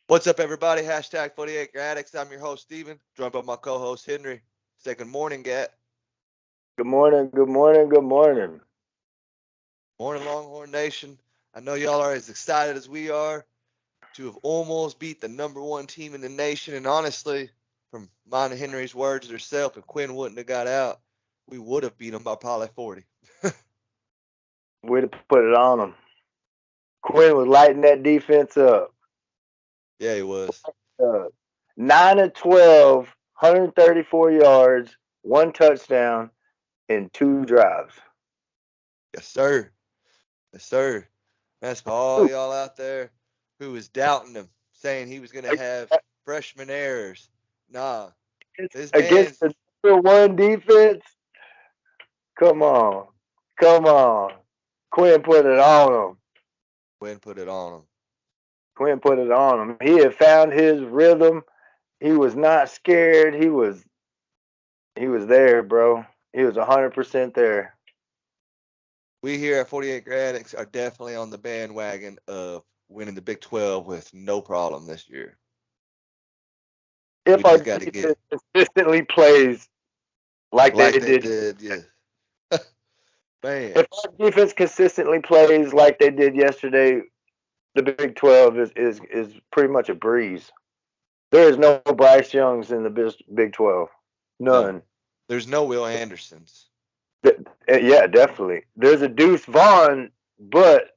What's up, everybody? Hashtag 48 Acre Addicts. I'm your host, Steven, joined by my co-host, Henry. Say good morning, Gat. Good morning, good morning, good morning. Morning, Longhorn Nation. I know y'all are as excited as we are to have almost beat the number one team in the nation. And honestly, from mine and Henry's words herself, if Quinn wouldn't have got out, we would have beat him by probably 40. Way to put it on them. Quinn was lighting that defense up. Yeah, he was. 9 of 12, 134 yards, one touchdown, in two drives. Yes, sir. Yes, sir. That's for all y'all out there who was doubting him, saying he was going to have freshman errors. Nah, this Against man's the number one defense, come on. Come on. Quinn put it on him. Quinn put it on him. Quinn put it on him. He had found his rhythm. He was not scared. He was there, bro. He was 100% there. We here at 48 Addicts are definitely on the bandwagon of winning the Big 12 with no problem this year. We If our just got to get defense consistently plays like they like they did, did. Yeah, man. if our defense consistently plays like they did yesterday, the Big 12 is pretty much a breeze. There is no Bryce Youngs in the Big 12. No, None. there's no Will Andersons. Yeah, definitely. There's a Deuce Vaughn, but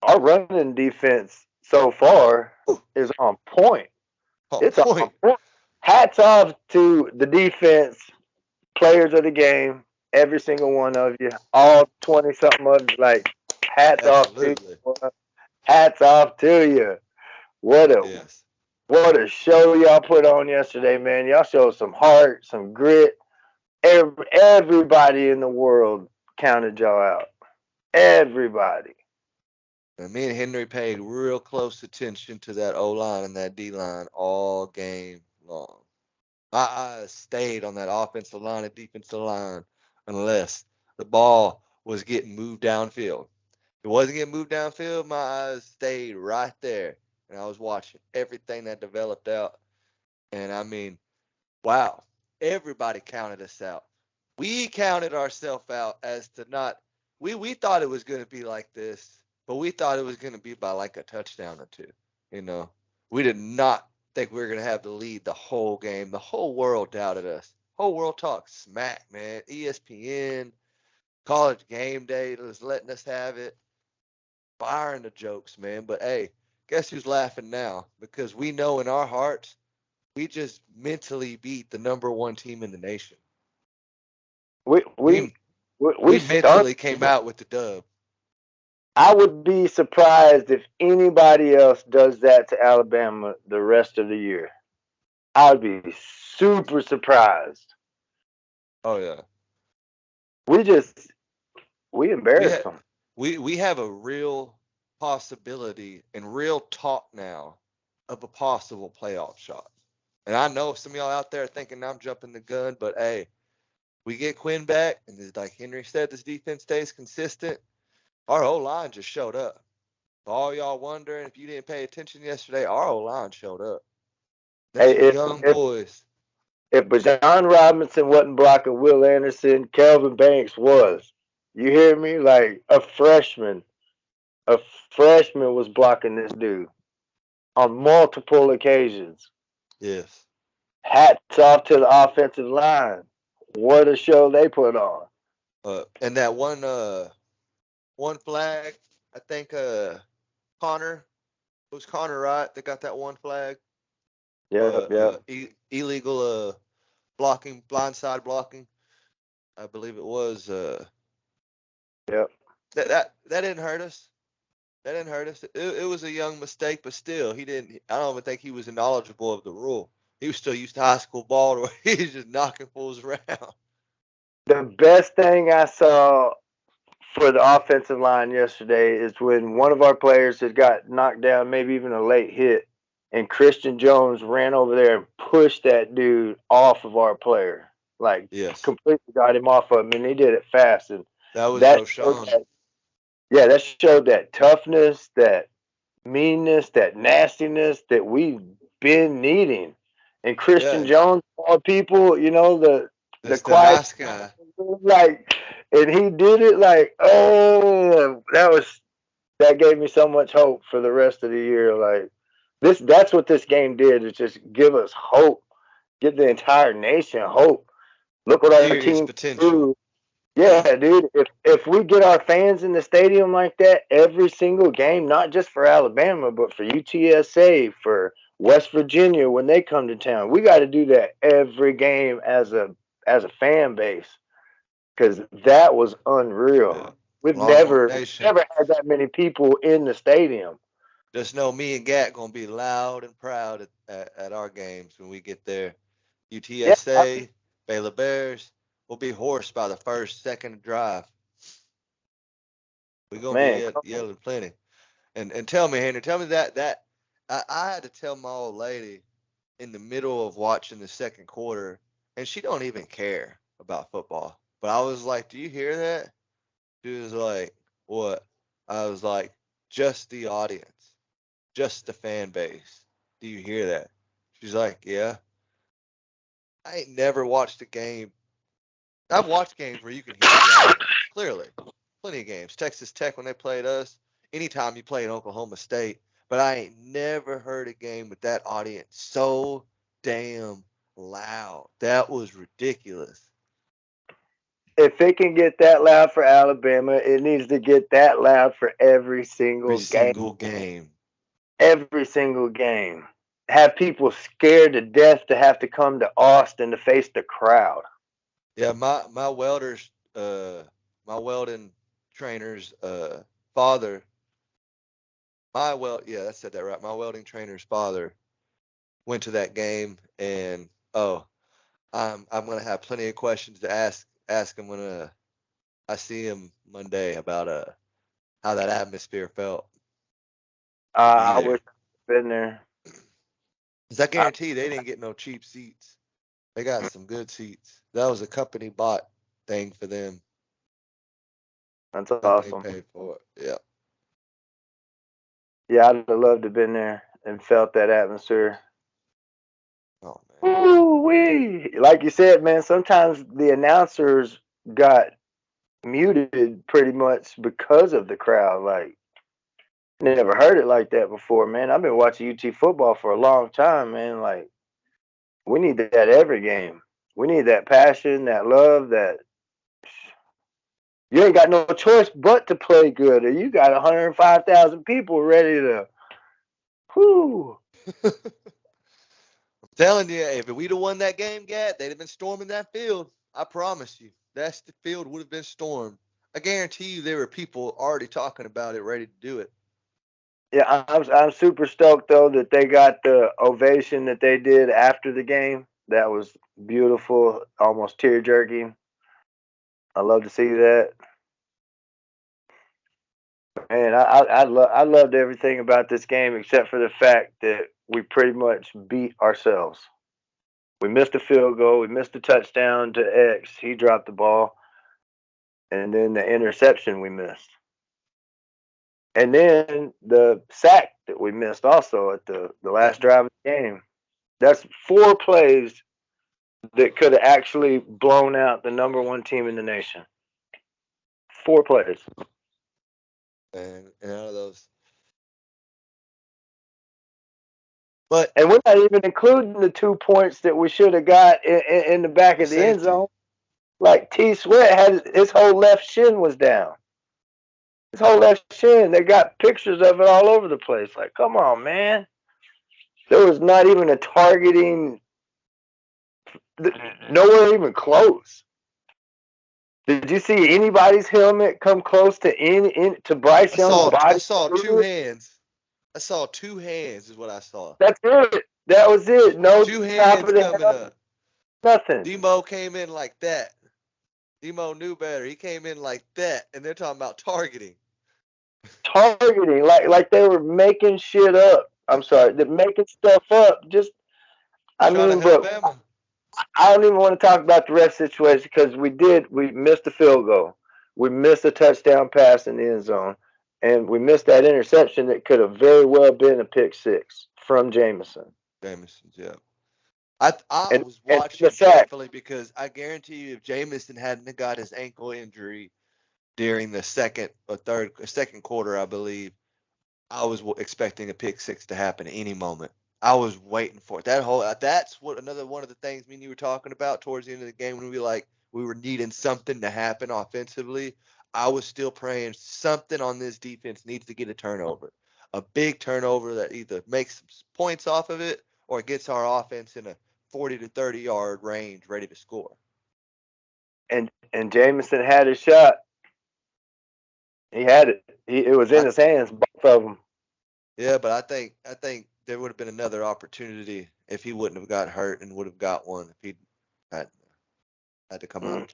our running defense so far Whew, is on point. on It's on point. point. Hats off to the defense, players of the game, every single one of you, all 20 something of you, like hats off to Absolutely. you. Hats off to you. What a Yes. what a show y'all put on yesterday, man. Y'all showed some heart, some grit. Everybody in the world counted y'all out. Everybody. And me and Henry paid real close attention to that O line and that D line all game long. My eyes stayed on that offensive line and defensive line unless the ball was getting moved downfield. If it wasn't getting moved downfield, my eyes stayed right there. And I was watching everything that developed out. And I mean, wow, everybody counted us out. We counted ourselves out as to not, we thought it was going to be like this, but we thought it was going to be by like a touchdown or two. You know, we did not think we were going to have the lead the whole game. The whole world doubted us. Whole world talked smack, man. ESPN, college game day was letting us have it, firing the jokes, man. But hey, guess who's laughing now? Because we know in our hearts, we just mentally beat the number one team in the nation. We We we we we stunk. mentally came out with the dub. I would be surprised if anybody else does that to Alabama the rest of the year. I would be super surprised. Oh yeah, We just we we embarrassed had them. we have a real possibility and real talk now of a possible playoff shot. And I know some of y'all out there are thinking I'm jumping the gun, but hey, we get Quinn back, and like Henry said, this defense stays consistent. Our O line just showed up. For all y'all wondering if you didn't pay attention yesterday, our O line showed up. Them Hey, some young boys. if Bajan Robinson wasn't blocking Will Anderson, Kelvin Banks was. You hear me? Like a freshman was blocking this dude on multiple occasions. Yes. Hats off to the offensive line. What a show they put on. And that one flag, I think Connor, it was Connor Wright that got that one flag. Yep, yep, Illegal blocking, blindside blocking. I believe it was yep. that didn't hurt us. That didn't hurt us. It was a young mistake, but still, he didn't. I don't even think he was knowledgeable of the rule. He was still used to high school ball, where he was just knocking fools around. The best thing I saw for the offensive line yesterday is when one of our players had got knocked down, maybe even a late hit, and Christian Jones ran over there and pushed that dude off of our player, like Yes, completely got him off of him, and he did it fast. And that was that showed Roshan. that, yeah, that showed that toughness, that meanness, that nastiness that we've been needing. And Christian Yeah, Jones, all people, the that's the quiet, nice guy. like, and he did it like, oh, that gave me so much hope for the rest of the year. Like that's what this game did, is just give us hope, give the entire nation hope. Look what our Serious team potential. do. Yeah. Yeah, dude. If we get our fans in the stadium like that every single game, not just for Alabama, but for UTSA, for West Virginia when they come to town, we got to do that every game as a fan base, because that was Yeah. unreal. We've Longhorn never Nation. never had that many people in the stadium. Just know me and Gat gonna be loud and proud at our games when we get there. Yeah, UTSA, Baylor Bears, will be hoarse by the first, second drive. We're gonna be man. yelling plenty. And tell me, Henry, tell me that I had to tell my old lady in the middle of watching the second quarter, and she don't even care about football. But I was like, "Do you hear that?" She was like, "What?" I was like, "Just the audience, just the fan base. Do you hear that?" She's like, "Yeah." I ain't never watched a game. I've watched games where you can hear the audience clearly. Plenty of games. Texas Tech when they played us. Anytime you play in Oklahoma State, but I ain't never heard a game with that audience so damn loud. That was ridiculous. If it can get that loud for Alabama, it needs to get that loud for every Every single game. single game. Every single game. Have people scared to death to have to come to Austin to face the crowd. Yeah, my welder's my welding trainer's father. Yeah, I said that right. My welding trainer's father went to that game, and oh, I'm gonna have plenty of questions to ask him when I see him Monday about how that atmosphere felt to be I wish there. I'd been there. 'Cause I I, guarantee they didn't get no cheap seats. They got some good seats. That was a company bought thing for them. that's Company awesome. paid for it. Yeah. Yeah, I'd have loved to have been there and felt that atmosphere. Oh man. Woo wee! Like you said, man, sometimes the announcers got muted pretty much because of the crowd. Like, never heard it like that before, man. I've been watching UT football for a long time, man. Like, we need that every game. We need that passion, that love, that you ain't got no choice but to play good, or you got 105,000 people ready to. Whoo! I'm telling you, if we'd have won that game, Gat, they'd have been storming that field. I promise you. That's the field would have been stormed. I guarantee you there were people already talking about it, ready to do it. Yeah, I'm super stoked though that they got the ovation that they did after the game. That was beautiful, almost tear jerking. I love to see that. Man, I loved everything about this game except for the fact that we pretty much beat ourselves. We missed a field goal. We missed a touchdown to X. He dropped the ball, and then the interception we missed, and then the sack that we missed also at the Yeah. last drive of the game. That's four plays that could have actually blown out the number one team in the nation. Four plays, And out of those. But and we're not even including the 2 points that we should have got in the back the of the end safety. zone. Like T Sweat had his whole left shin was down. His whole left shin. They got pictures of it all over the place. Like, come on, man. There was not even a targeting. Nowhere even close. Did you see anybody's helmet come close to to Bryce Young's I body? saw two hands. I saw two hands is what I saw. That's it. That was it. No Two top hands of the coming helmet. up. Nothing. Demo came in like that. Demo knew better. He came in like that, and they're talking about targeting. Targeting, like they were making shit up. I'm sorry, they're making stuff up. Just, I Trying to mean, help but Bama. I don't even want to talk about the rest situation because we missed a field goal. We missed a touchdown pass in the end zone. and we missed that interception that could have very well been a pick six from Jameson. Jameson's, yeah. I was And the watching sack. carefully because I guarantee you, if Jameson hadn't have got his ankle injury during the second quarter, I believe, I was expecting a pick six to happen at any moment. I was waiting for it. That's what another one of the things me and you were talking about towards the end of the game when we were needing something to happen offensively. I was still praying something on this defense needs to get a turnover, a big turnover that either makes some points off of it or gets our offense in a 40 to 30-yard range ready to score. And Jameson had his shot. He had it. It was in I, his hands, both of them. yeah, but I think there would have been another opportunity if he wouldn't have got hurt and would have got one if he had had to come out.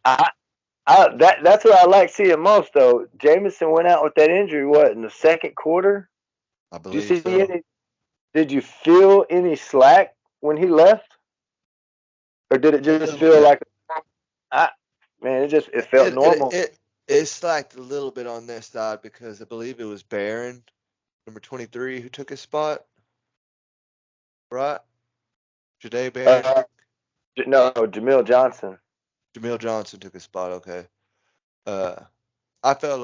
That's what I like seeing most though. Jameson went out with that injury. What in the second quarter? I Did you believe see so. any? Did you feel any slack when he left, or did it A just little feel bit. like? I, man, it felt It it normal. it it slacked a little bit on their side because I believe it was Barron, number 23, who took his spot, right? Jade Barron, Uh, no, Jamil Johnson. Jamil Johnson took his spot. Okay. Uh, I felt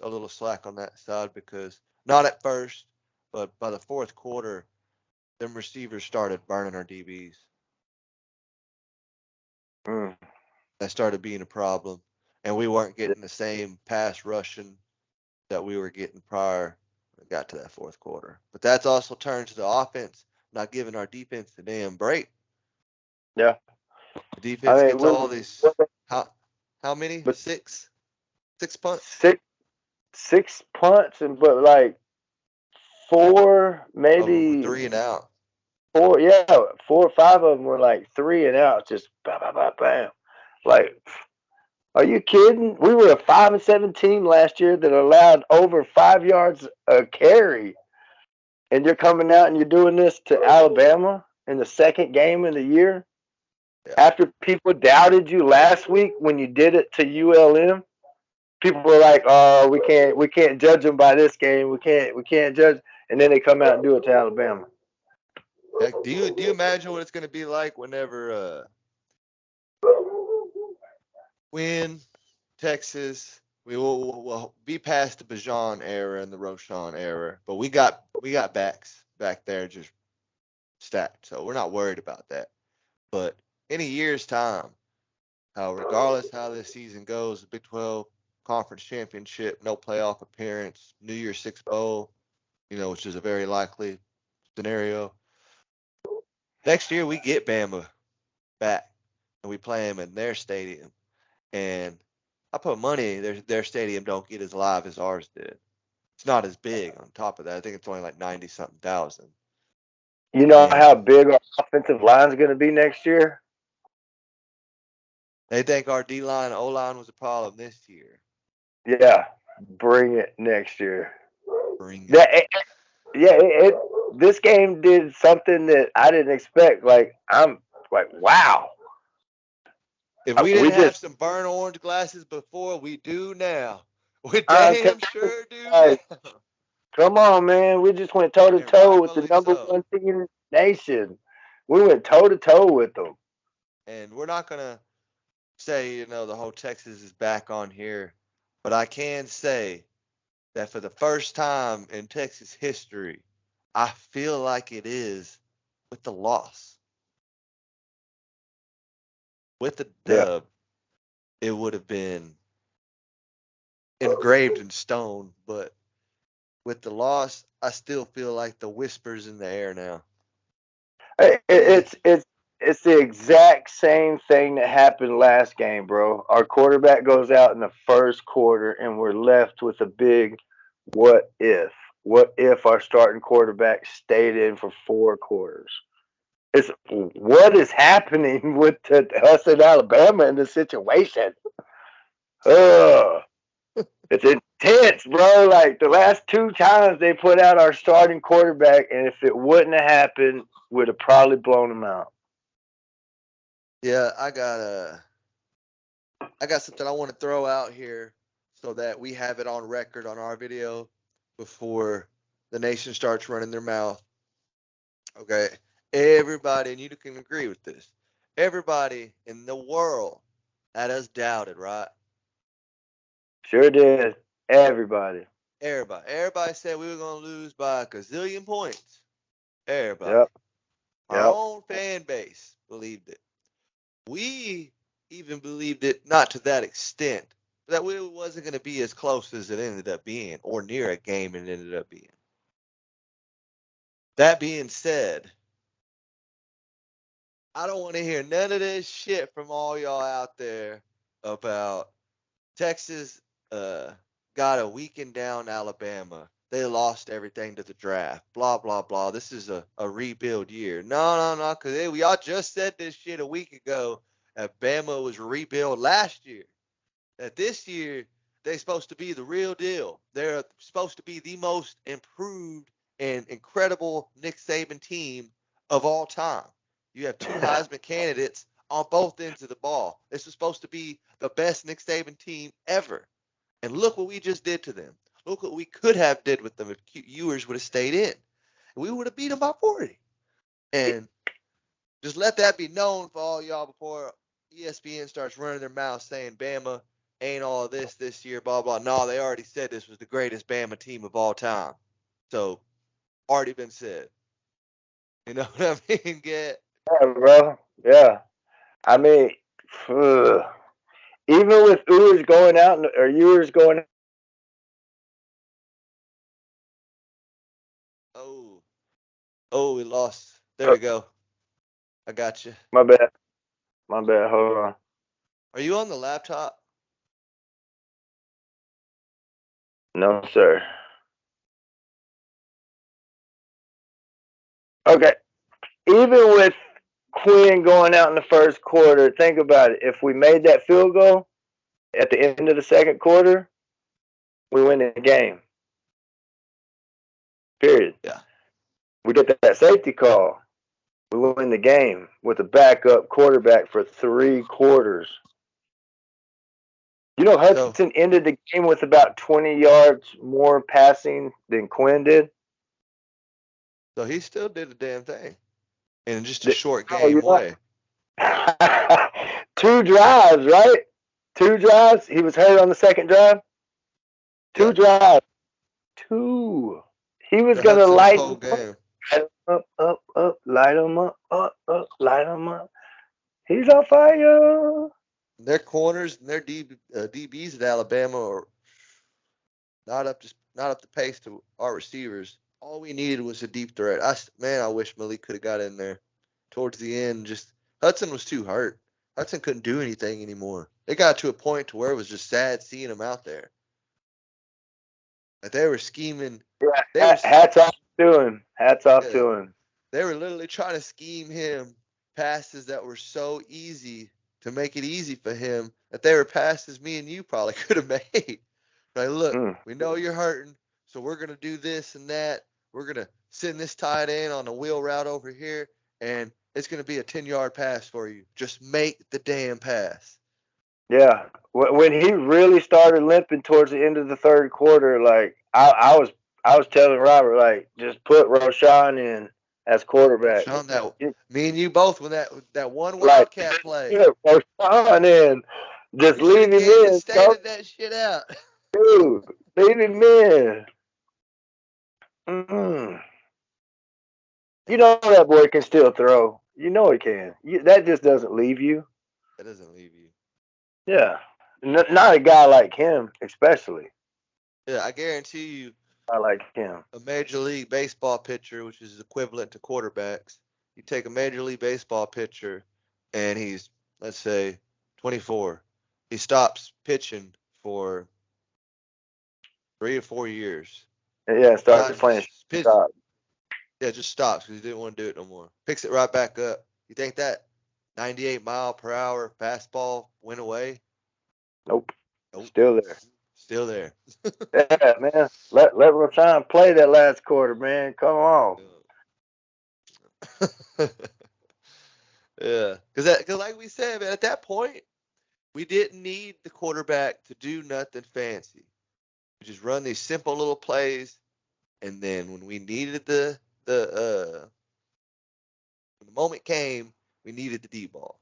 a little slack on that side because not at first, but by the fourth quarter, them receivers started burning our DBs. Mm. That started being a problem, and we weren't getting the same pass rushing that we were getting prior when it got to that fourth quarter. But that's also turned to the offense, not giving our defense the damn break. Yeah, The defense I mean, gets all these how many? but Six punts? six punts, and but like four, Of them were maybe three and out. four. Yeah, 4 or 5 of them were like three and out, just bam, bam, bam, bam. Like, are you kidding? We were a 5-7 team last year that allowed over 5 yards a carry, and you're coming out and you're doing this to Alabama in the second game of the year Yeah. after people doubted you last week when you did it to ULM. People were like, "Oh, we can't judge them by this game. We can't judge." And then they come out and do it to Alabama. Heck, do you imagine what it's going to be like whenever when Texas we will be past the Bajan era and the Roshan era, but we got backs back there just stacked, so we're not worried about that. But in a year's time, how regardless how this season goes, the Big 12 conference championship, no playoff appearance, New Year's Six bowl, which is a very likely scenario. Next year we get Bama back and we play them in their stadium, and I put money their stadium don't get as live as ours did. It's not as big. On top of that, I think it's only like 90 something thousand. You know And how big our offensive line is going to be next year? they think our D line, O line was a problem this year. Yeah, bring it next year. Bring it. That yeah, this game did something that I didn't expect. Like I'm like, wow. If we We didn't have just some burnt orange glasses before, we do now. We I'm damn telling sure do you, now. come on, man. We just went toe to And toe with the rightfully number so. one team in the nation. We went toe to toe with them. And we're not going to say, the whole Texas is back on here, but I can say that for the first time in Texas history, I feel like it is with the loss. With the Yeah. dub, it would have been engraved in stone, but with the loss, I still feel like the whispers in the air now. Eh, It's the exact same thing that happened last game, bro. Our quarterback goes out in the first quarter, and we're left with a big what if? What if our starting quarterback stayed in for 4 quarters? It's what is happening with us in Alabama in this situation. Ugh. It's intense, bro. Like the last 2 times they put out our starting quarterback, and if it wouldn't have happened, would have probably blown them out. Yeah, I got something I want to throw out here so that we have it on record on our video. before the nation starts running their mouth. Okay, everybody, and you can agree with this. Everybody in the world had us doubted, right? Sure did. Everybody. Everybody said we were gonna lose by a gazillion points. Everybody, Yep. our Yep. own fan base believed it. We even believed it, not to that extent, that it wasn't going to be as close as it ended up being, or near a game it ended up being. That being said, I don't want to hear none of this shit from all y'all out there about Texas got a weakened down Alabama. They lost everything to the draft. Blah, blah, blah. This is a rebuild year. No, because we all just said this shit a week ago. Alabama was rebuild last year. That this year they're supposed to be the real deal. They're supposed to be the most improved and incredible Nick Saban team of all time. You have two Heisman candidates on both ends of the ball. This is supposed to be the best Nick Saban team ever. And look what we just did to them. Look what we could have did with them if Ewers would have stayed in. We would have beat them by 40. And just let that be known for all y'all before ESPN starts running their mouth saying Bama ain't all of this year, blah, blah. No, they already said this was the greatest Bama team of all time. So, already been said. You know what I mean? Get Yeah, bro. Yeah. I mean, ugh. Even with Ewers going out or Ewers going, oh, we lost. There we go. I got you. my bad. My bad. Hold on. Are you on the laptop? No, sir. Okay. Even with Quinn going out in the first quarter, think about it. If we made that field goal at the end of the second quarter, we win the game. Period. Yeah. We get that safety call. We win the game with a backup quarterback for 3 quarters. You know, So, Hudson ended the game with about 20 yards more passing than Quinn did. he still did the damn thing in just a short Oh, game you know, way. 2 drives, right? 2 drives. He was hurt on the second drive. Yeah. 2 drives. Two. He was The gonna Hudson light whole him up, game. light him up, light him up. He's on fire. Their corners and their DBs at Alabama are not up to pace to our receivers. All we needed was a deep threat. I wish Malik could have got in there towards the end. Just Hudson was too hurt. Hudson couldn't do anything anymore. It got to a point to where it was just sad seeing him out there. Like they were scheming. They Yeah, were hats off to him. Hats off yeah, to him. they were literally trying to scheme him passes that were so easy to make it easy for him that they were passes me and you probably could have made. Like, look, Mm. we know you're hurting, so we're gonna do this and that. We're gonna send this tight end on a wheel route over here, and it's gonna be a 10-yard pass for you. Just make the damn pass. Yeah, when he really started limping towards the end of the third quarter, like I was telling Robert, like just put Roshan in as quarterback. Sean, that me and you both when that one Like wildcat play, put Roshan in, just we should leave have him Kansas in. Come Stated that shit out. through, leave him in. Mm. You know that boy can still throw. You know he can. That just doesn't leave you. That doesn't leave you. Yeah, not a guy like him, especially. Yeah, I guarantee you, I like him. a Major League Baseball pitcher, which is equivalent to quarterbacks, you take a Major League Baseball pitcher and he's, let's say, 24. He stops pitching for 3 or 4 years. Yeah, starts Not playing just pitch, shortstop. yeah, just stops because he didn't want to do it no more. Picks it right back up. You think that 98-mile-per-hour fastball went away? Nope, Nope, still there. still there. Yeah, man. Let Roshan play that last quarter, man. Come on. Yeah, because like we said, man, at that point, we didn't need the quarterback to do nothing fancy. We just run these simple little plays And then when we needed when the moment came, we needed the deep ball.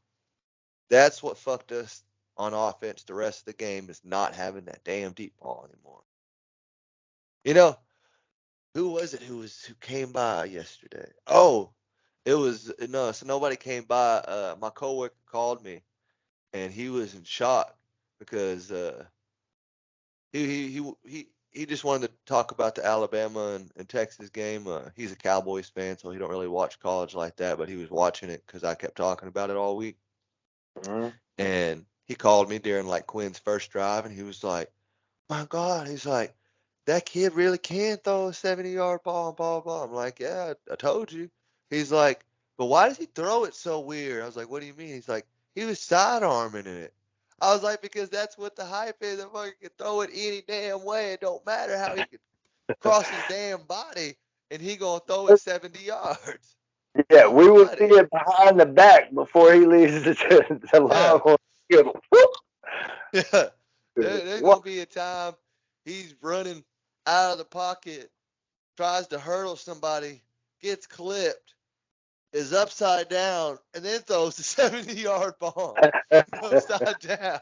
That's what fucked us on offense the rest of the game, is not having that damn deep ball anymore. You know, who was it who came by yesterday? Oh, it was no, so nobody came by. My coworker called me and he was in shock because he just wanted to talk about the Alabama and Texas game. He's a Cowboys fan, so he don't really watch college like that, but he was watching it because I kept talking about it all week. Mhm. And he called me during like Quinn's first drive, and he was like, "My God," he's like, "that kid really can throw a 70-yard ball and blah blah." I'm like, "Yeah, I told you." He's like, "But why does he throw it so weird?" I was like, "What do you mean?" He's like, "He was sidearming it." I was like, "Because that's what the hype is. That fucker can throw it any damn way. It don't matter how he can cross his damn body, and he gonna throw it 70 yards." Yeah, I'm we like, will see "Buddy, it behind the back before he leaves the yeah, Longhorn field. yeah." There's What? gonna be a time he's running out of the pocket, tries to hurdle somebody, gets clipped, is upside down, and then throws the 70-yard bomb upside down.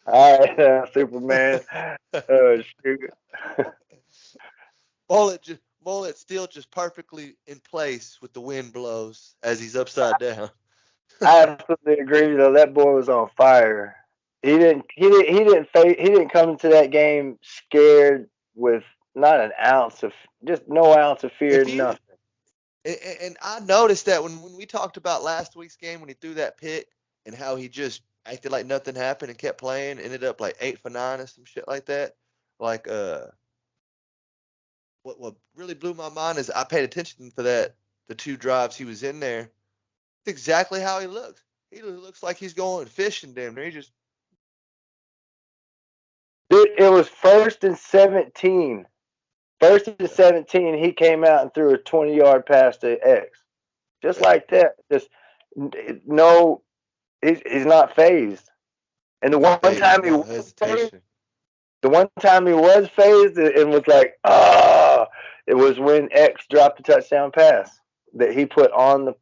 All right, Superman. Shoot. Mullet still just perfectly in place with the wind blows as he's upside down. I absolutely agree. Though that boy was on fire. He didn't come into that game scared with not an ounce of just no ounce of fear, If you nothing. and I noticed that when we talked about last week's game when he threw that pick and how he just acted like nothing happened and kept playing, ended up like 8 for 9 or some shit like that. Like what really blew my mind is I paid attention for the 2 drives he was in there. It's exactly how he looks. He looks like he's going fishing damn near. He just Dude, it was 1st and 17. First and yeah. 17, he came out and threw a 20-yard pass to X, just Yeah. like that. Just no, he's not phased. And the Not one phased, time he no was phased, hesitation. the one time he was phased and was like, ah, it was when X dropped the touchdown pass that he put on the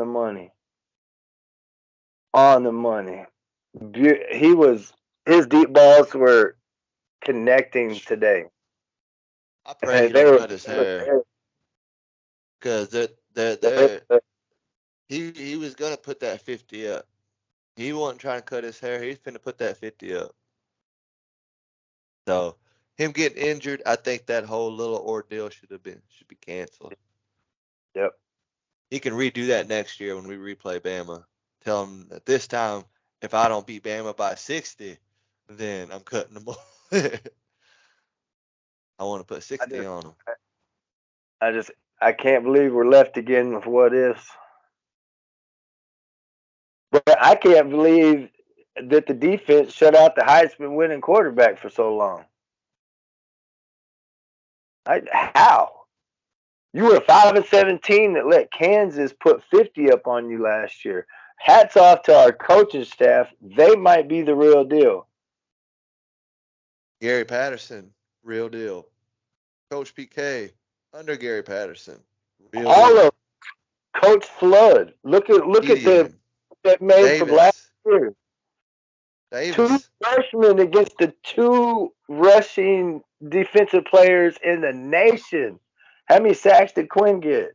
money, on the money. He was his deep balls were connecting today, I pray he and they don't were. cut his hair because they're he was gonna put that 50 up. He wasn't trying to cut his hair. He's finna put that 50 up. So him getting injured, I think that whole little ordeal should be canceled. Yep. He can redo that next year when we replay Bama. Tell him that this time, if I don't beat Bama by 60, then I'm cutting them off. I want to put I 60 just, on him. I just, I can't believe we're left again with what ifs. But I can't believe that the defense shut out the Heisman winning quarterback for so long. How? You were 5-17 that let Kansas put 50 up on you last year. Hats off to our coaching staff. They might be the real deal. Gary Patterson, real deal. Coach PK, under Gary Patterson, real All deal. of Coach Flood. Look at the Edian, that made from last Davis, year. Two Davis. freshmen against the two rushing defensive players in the nation. How many sacks did Quinn get?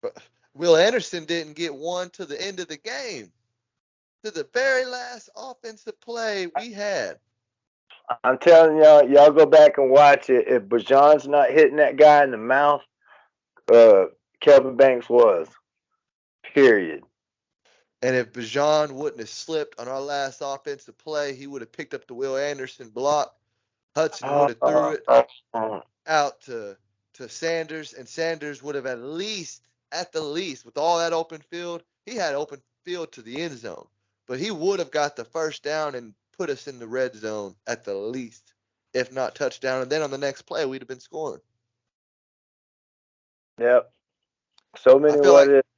But Will Anderson didn't get one to the end of the game. To the very last offensive play we had. I'm telling y'all go back and watch it. If Bajan's not hitting that guy in the mouth, uh, Kelvin Banks was. Period. And if Bijan wouldn't have slipped on our last offensive play, he would have picked up the Will Anderson block. Hudson would Uh, have threw uh, it uh, out to Sanders, and Sanders would have at the least, with all that open field, he had open field to the end zone. But he would have got the first down and put us in the red zone at the least, if not touchdown. And then on the next play, we'd have been scoring. yep. So I many feel what like ifs.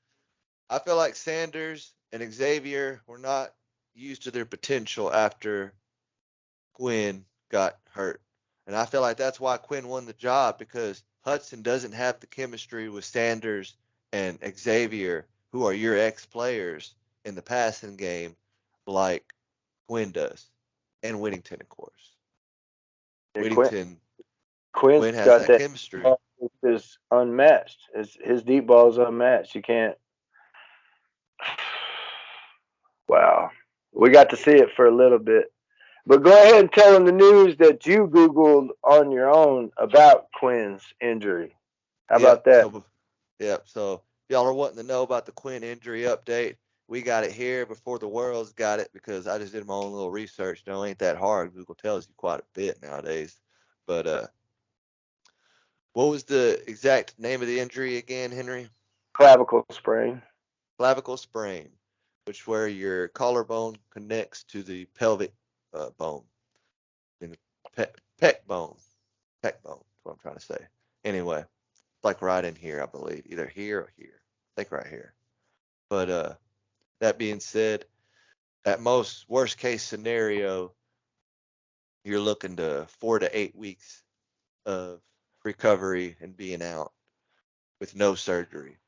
I feel like Sanders and Xavier were not used to their potential after Quinn got hurt. And I feel like that's why Quinn won the job, because Hudson doesn't have the chemistry with Sanders and Xavier, who are your ex-players in the passing game, like Quinn does, and Whittington, of course. Yeah, Whittington, Quinn's Quinn has got that that chemistry. ball is unmatched. His deep ball is unmatched. You can't. Wow. We got to see it for a little bit. But go ahead and tell them the news that you Googled on your own about Quinn's injury. How Yep. about that? So if y'all are wanting to know about the Quinn injury update, we got it here before the world's got it, because I just did my own little research. No, it ain't that hard. Google tells you quite a bit nowadays. But what was the exact name of the injury again, Henry? Clavicle sprain. Clavicle sprain, which where your collarbone connects to the pelvic bone, in the pec bone. Pec bone. That's what I'm trying to say. Anyway, like right in here, I believe, either here or here. I think right here. But that being said, at most worst case scenario, you're looking to 4 to 8 weeks of recovery and being out with no surgery.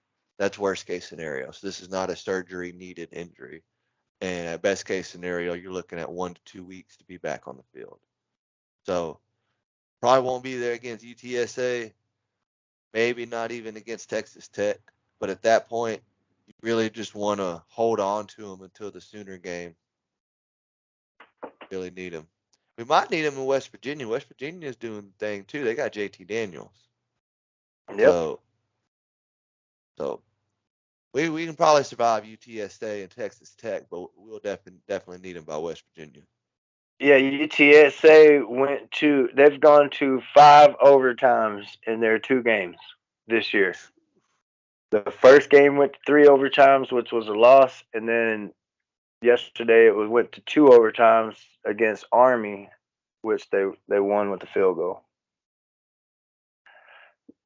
That's worst case scenario. So this is not a surgery needed injury. And at best case scenario, you're looking at 1 to 2 weeks to be back on the field. So probably won't be there against UTSA, maybe not even against Texas Tech. But at that point, you really just want to hold on to them until the Sooner game. Really need him. We might need him in West Virginia. West Virginia is doing the thing too. They got JT Daniels. Yep. So we can probably survive UTSA and Texas Tech, but we'll definitely need him by West Virginia. Yeah, UTSA they've gone to 5 overtimes in their 2 games this year. The first game went to 3 overtimes, which was a loss, and then yesterday it went to 2 overtimes against Army, which they won with the field goal.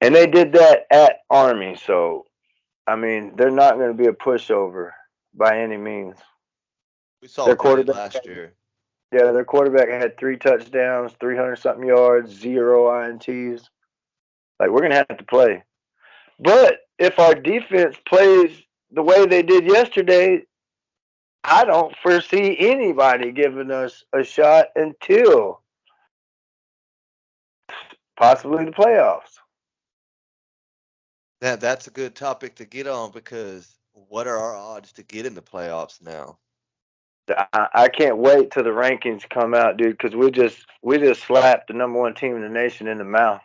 And they did that at Army, so I mean they're not going to be a pushover by any means. We saw Their what they did quarterback, last year. yeah, their quarterback had 3 touchdowns, 300 something yards, 0 ints. Like we're gonna have to play, but if our defense plays the way they did yesterday, I don't foresee anybody giving us a shot until possibly the playoffs. That's a good topic to get on, because what are our odds to get in the playoffs now? I can't wait till the rankings come out, dude, because we just slapped the #1 team in the nation in the mouth.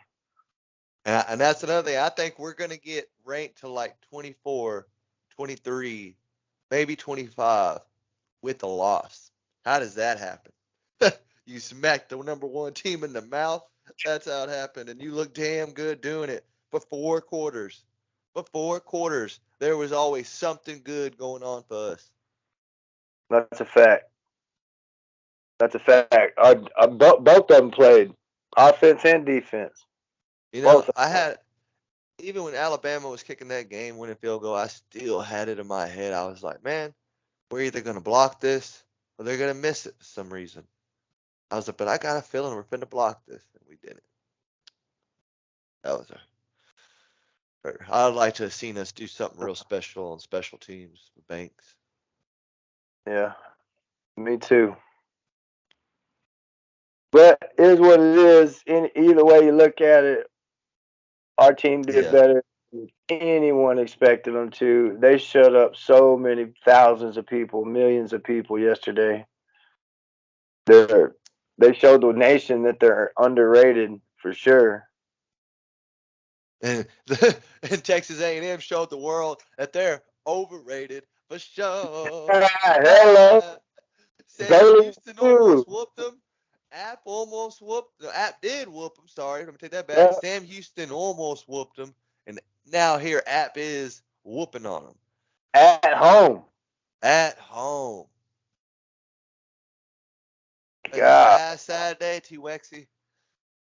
And that's another thing. I think we're going to get ranked to like 24, 23, maybe 25 with a loss. How does that happen? You smacked the #1 team in the mouth. That's how it happened. And you look damn good doing it for 4 quarters. For 4 quarters, there was always something good going on for us. That's a fact. That's a fact. Both of them played offense and defense. You know, Both of I them. had, even when Alabama was kicking that game winning field goal, I still had it in my head. I was like, man, we're either going to block this or they're going to miss it for some reason. I was like, but I got a feeling we're finna block this. And we didn't. That was I'd like to have seen us do something real special on special teams with Banks. Yeah, me too. But it is what it is. In either way you look at it, our team did Yeah. better than anyone expected them to. They shut up so many thousands of people, millions of people yesterday. They're they showed the nation that they're underrated for sure. And, and Texas A&M showed the world that they're overrated for sure. Hello, Sam Baylor Houston too. almost whooped them. App almost whooped. The App did whoop them. Sorry, let me take that back. Yeah, Sam Houston almost whooped them, and now here App is whooping on them at home. at home. It's a God. sad day, T Wexy.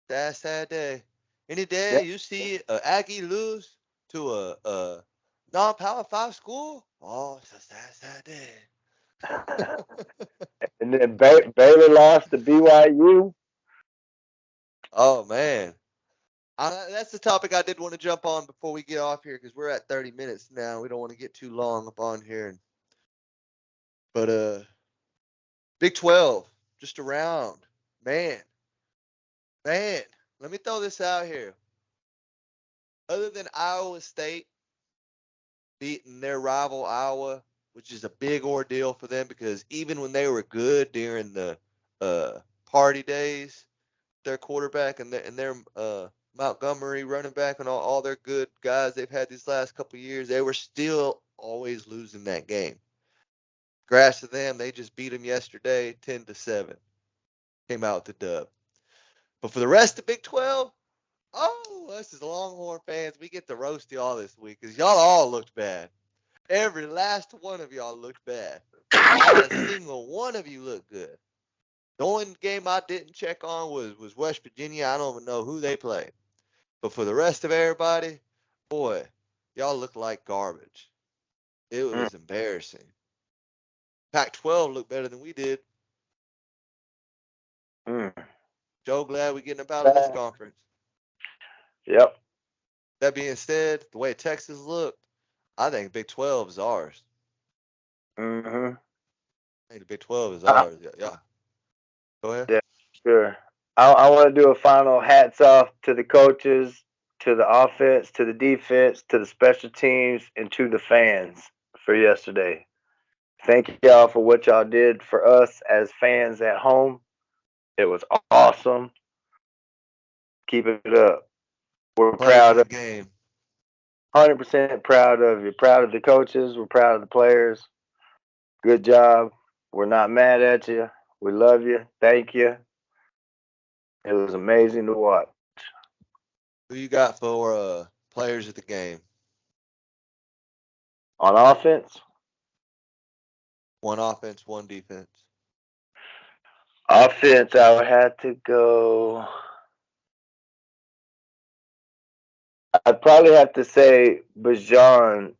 Sad day. Any Yeah. day you see a Aggie lose to a non-power 5 school, oh, it's a sad day. And then Baylor lost to BYU. Oh man, that's the topic I did want to jump on before we get off here because we're at 30 minutes now. We don't want to get too long up on here. But Big 12, just around, man, man. Let me throw this out here. Other than Iowa State beating their rival Iowa, which is a big ordeal for them because even when they were good during the party days, their quarterback and their Montgomery running back and all their good guys they've had these last couple of years, they were still always losing that game. Grass to them, they just beat them yesterday, 10-7. Came out with the dub. But for the rest of Big 12, oh, us as Longhorn fans, we get to roast y'all this week because y'all all looked bad. Every last one of y'all looked bad. Not a single one of you looked good. The only game I didn't check on was West Virginia. I don't even know who they played. But for the rest of everybody, boy, y'all look like garbage. It was embarrassing. Pac-12 looked better than we did. Joe, glad we're getting up out of this conference. Yep. That being said, the way Texas looked, I think Big 12 is ours. Mm-hmm. I think the Big 12 is ours. Yeah. Go ahead. Yeah, sure. I want to do a final hats off to the coaches, to the offense, to the defense, to the special teams, and to the fans for yesterday. Thank y'all for what y'all did for us as fans at home. It was awesome. Keep it up. We're Players proud of the of game. 100% proud of you. Proud of the coaches. We're proud of the players. Good job. We're not mad at you. We love you. Thank you. It was amazing to watch. Who you got for players of the game? On offense, One offense, one defense. I would have to go. I'd probably have to say Bajan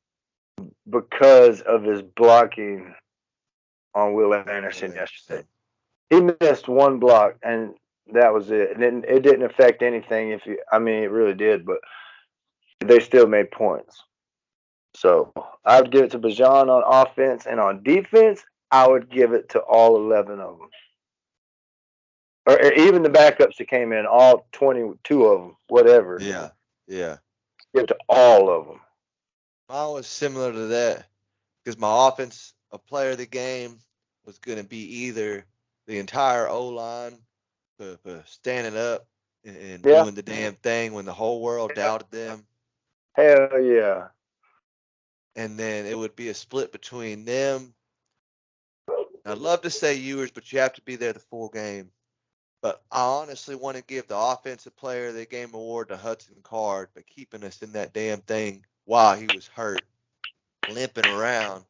because of his blocking on Will Anderson yesterday. He missed one block, and that was it. It didn't affect anything. I mean, it really did, but they still made points. So I would give it to Bajan on offense, and on defense, I would give it to all 11 of them, or even the backups that came in, all 22 of them, whatever. Yeah. Give it to all of them. Mine was similar to that because my offense, a player of the game, was going to be either the entire O line for standing up and Yeah. doing the damn thing when the whole world doubted them, Hell yeah. and then it would be a split between them. I'd love to say Ewers, but you have to be there the full game. But I honestly want to give the offensive player of the game award to Hudson Card for keeping us in that damn thing while he was hurt, limping around,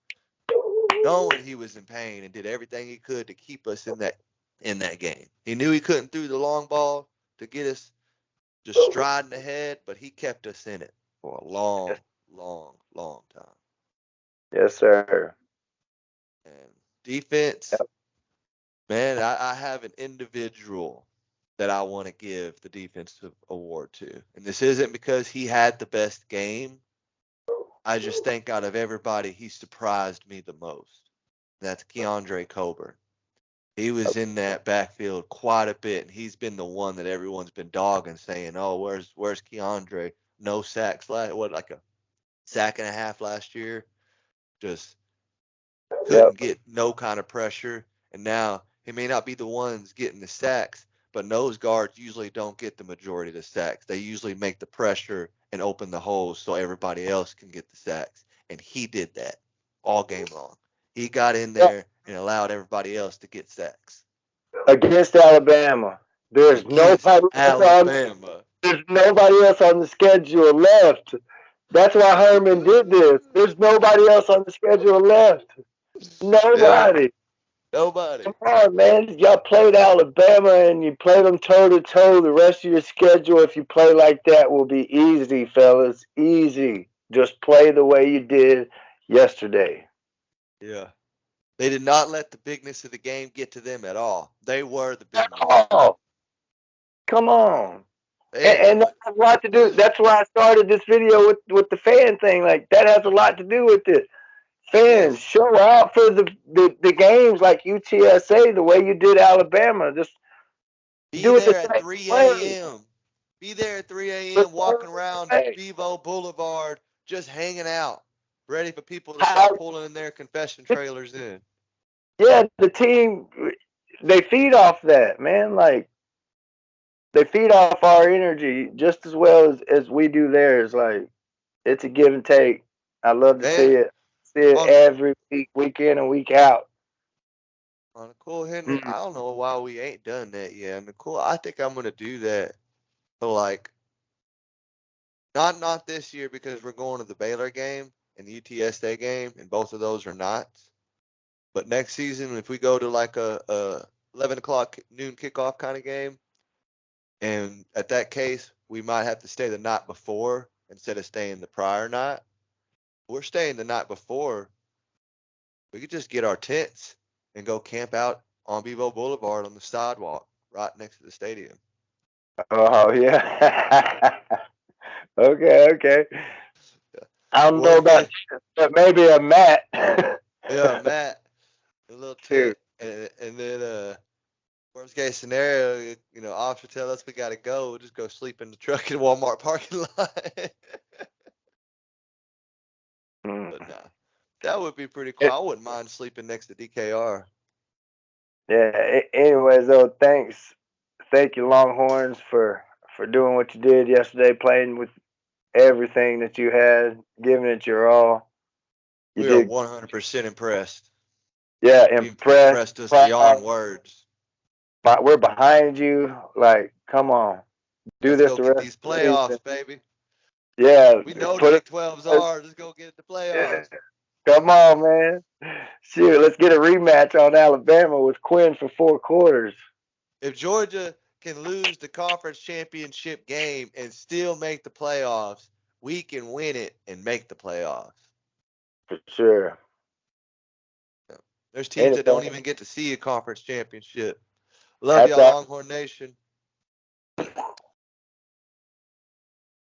knowing he was in pain, and did everything he could to keep us in that game. He knew he couldn't throw the long ball to get us just striding ahead, but he kept us in it for a long, long time. Yes, sir. And defense, Yep. man, I have an individual that I want to give the defensive award to. And this isn't because he had the best game. I just think out of everybody, he surprised me the most. That's Keandre Coburn. He was in that backfield quite a bit, and he's been the one that everyone's been dogging, saying, "Oh, where's Keandre? No sacks like a sack and a half last year. Just couldn't get no kind of pressure. And now he may not be the ones getting the sacks, but nose guards usually don't get the majority of the sacks. They usually make the pressure and open the holes so everybody else can get the sacks. And he did that all game long. He got in there and allowed everybody else to get sacks. Against Alabama. There's Against nobody Alabama. there's nobody else on the schedule left. That's why Herman did this. There's nobody else on the schedule left. Yeah, Nobody. nobody. Come on, man. Y'all played Alabama and you played them toe to toe. The rest of your schedule, if you play like that, will be easy, fellas. Easy. Just play the way you did yesterday. Yeah. They did not let the bigness of the game get to them at all. They were the At bigness. all. Come on. Man, And that has a lot to do. That's why I started this video with the fan thing. Like that has a lot to do with it. Fans, yes. show out for the games like UTSA the way you did Alabama. Just Be do it the there at same 3 way. a.m. Be there at 3 The a.m. same walking around way. Bevo Boulevard, just hanging out, ready for people to How, start pulling their confession trailers in. yeah, the team they feed off that, man. Like they feed off our energy just as well as we do theirs. Like it's a give and take. I love to Man, see it on every week, week in and week out. on Nicole Henry, Mm. I don't know why we ain't done that yet. Nicole, I think I'm gonna do that. But like, not this year because we're going to the Baylor game and the UTSA game, and both of those are not. But next season, if we go to like a 11 o'clock noon kickoff kind of game, and at that case, we might have to stay the night before instead of staying the prior night. We're staying the night before. We could just get our tents and go camp out on Bevo Boulevard on the sidewalk right next to the stadium. Oh yeah. Okay, okay. I don't know Worst about case, you, but maybe a mat. yeah, Matt, a little Too. tent, and then worst case scenario, officer tell us we got to go. We'll just go sleep in the truck in Walmart parking lot. Mm. But nah, that would be pretty cool. It, I wouldn't mind sleeping next to DKR. yeah. Anyways, though, thanks. Thank you, Longhorns, for doing what you did yesterday, playing with everything that you had, giving it your all. You We are did, 100% impressed. yeah. You've Impressed, impressed us beyond proud. words. But we're behind you. Like, come on, do Let's this go the get rest these of the season. playoffs, baby. Yeah, We know the put Big it. 12's ours. Let's go get the Yeah, playoffs. come on, man. Shoot, let's get a rematch on Alabama with Quinn for 4 quarters. If Georgia can lose the conference championship game and still make the playoffs, we can win it and make the playoffs. For sure. There's teams that don't Anyway, even get to see a conference championship. Love that's y'all, all. Longhorn Nation.